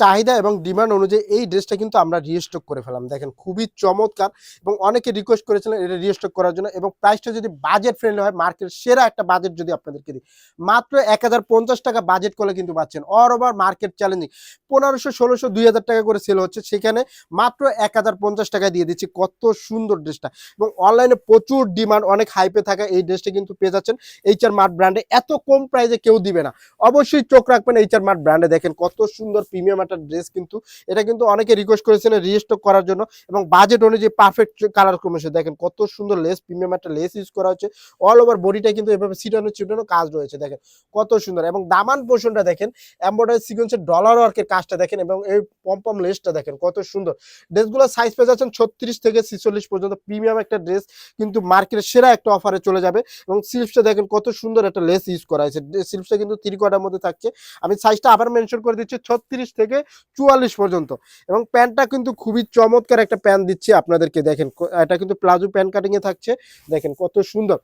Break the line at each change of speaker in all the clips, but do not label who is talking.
চাহিদা এবং ডিমান্ড অনুযায়ী এই ড্রেসটা কিন্তু আমরা রিস্টক করে ফেলাম। দেখেন খুবই চমৎকার এবং অনেকে রিকোয়েস্ট করেছিলেন এটা রিস্টক করার জন্য এবং প্রাইসটা যদি বাজেট ফ্রেন্ডলি হয়, মার্কেট সেরা একটা বাজেট যদি আপনাদেরকে দিই, মাত্র ১,০৫০ টাকা বাজেট করলে কিন্তু পাচ্ছেন। অল ওভার মার্কেট চ্যালেঞ্জিং ১৫০০, ১৬০০, ২,০০০ টাকা করে সেল হচ্ছে, সেখানে মাত্র ১,০৫০ টাকায় দিয়ে দিচ্ছি। কত সুন্দর ড্রেসটা এবং অনলাইনে প্রচুর ডিমান্ড, অনেক হাইপে থাকা এই ড্রেসটা কিন্তু পেয়ে যাচ্ছেন এইচআর মার্ট ব্র্যান্ডে। এত কম প্রাইসে কেউ দিবে না, অবশ্যই চোখ রাখবেন এইচআর মার্ট ব্র্যান্ডে। দেখেন কত সুন্দর প্রিমিয়াম একটা ড্রেস, কিন্তু এটা কিন্তু অনেকে রিকোয়েস্ট করেছিলেন রিস্টক করার জন্য এবং বাজেট অনুযায়ী পারফেক্ট কালার কম্বিনেশন। দেখেন কত সুন্দর লেস, প্রিমিয়াম একটা লেস ইউজ করা হচ্ছে। অল ওভার বডিটা কিন্তু এভাবে ছিটানো ছিটানো কাজ রয়েছে, দেখেন কত সুন্দর। এবং দামান পোর্শনটা দেখেন, এমব্রয়ডারি সিকোয়েন্সের ডলার ওয়ার্কের কাজটা দেখেন এবং এই পম লেসটা দেখেন কত সুন্দর। ড্রেসগুলো সাইজ পেয়ে যাচ্ছেন 36 থেকে 46 পর্যন্ত। প্রিমিয়াম একটা ড্রেস, কিন্তু মার্কেটের সেরা একটা অফারে চলে যাবে। এবং স্লিভসটা দেখেন কত সুন্দর একটা লেস ইউজ করা হয়েছে। স্লিভসটা কিন্তু 3 কোয়ার্টার মধ্যে থাকছে। আমি সাইজটা আবার মেনশন করে দিচ্ছি 36 থেকে 44 পর্যন্ত। এবং প্যান্টটা কিন্তু খুবই চমৎকার একটা প্যান্ট দিচ্ছি আপনাদেরকে। দেখেন এটা কিন্তু প্লাজো প্যান্ট কাটিং এ থাকছে, দেখেন কত সুন্দর।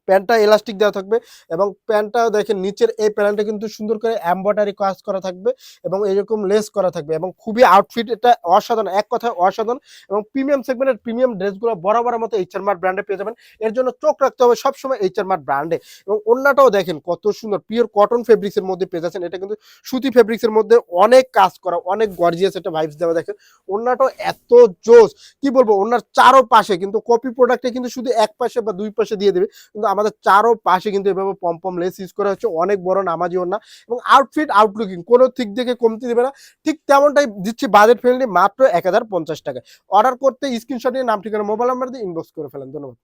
প্যান্টটা এলাস্টিক দেওয়া থাকবে এবং প্যান্টটা দেখেন নিচের এই প্যান্টটা কিন্তু সুন্দর করে এমব্রয়ডারি কাজ করা থাকবে এবং এরকম লেস করা থাকবে এবং খুবই আউটফিট এটা অসাধারণ, এক কথায় অসাধারণ। এবং প্রিমিয়াম সেগমেন্টের প্রিমিয়াম ড্রেসগুলো বরাবরের মতো এইচআর মার্ট ব্র্যান্ডে পেয়ে যাবেন। এর জন্য চোখ রাখতে হবে সবসময় এইচআর মার্ট ব্র্যান্ডে। এবং ওন্নাটাও দেখেন কত সুন্দর, পিওর কটন ফেব্রিক্সের মধ্যে পেয়ে যাচ্ছেন। এটা কিন্তু সুতি ফেব্রিক্সের মধ্যে অনেক কাজ করা, অনেক গর্জিয়াস একটা ভাইবস দেওয়া। দেখেন ওন্নাটাও এত জোস, কি বলবো। ওনার চারো পাশে কিন্তু কপি প্রোডাক্টে কিন্তু শুধু এক পাশে বা দুই পাশে দিয়ে দেবে, কিন্তু আমাদের চারো পাশে কিন্তু এভাবে পম লেস ইউজ করা হচ্ছে। অনেক বড় নামাজি ওড়না এবং আউটফিট আউটলুকিং কোনো দিক থেকে কমতি দেবে না, ঠিক তেমনটাই দিচ্ছি বাজেট ফ্রেন্ডলি মাত্র ১,০৫০ টাকায়। অর্ডার করতে স্ক্রিনশট নিয়ে নাম ঠিকানা মোবাইল নাম্বার দিয়ে ইনবক্স করে ফেলেন। ধন্যবাদ।